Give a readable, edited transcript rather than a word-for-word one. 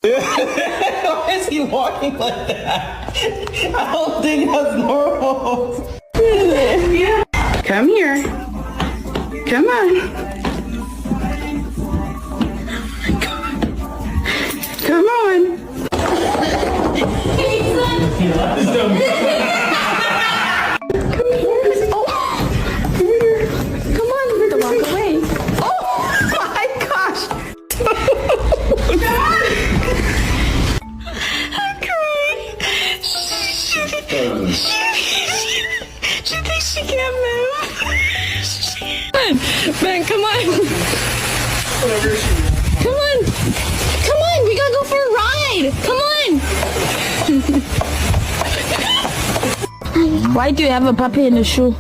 Why is he walking like that? I don't think that's normal. Come here. Come on. Come on. Come on, you have to walk away. Oh my gosh. I'm crying. She thinks she can't move. Ben, come on. Come on. Come on, we gotta go for a ride. Come on. Why do you have a puppy in the shoe?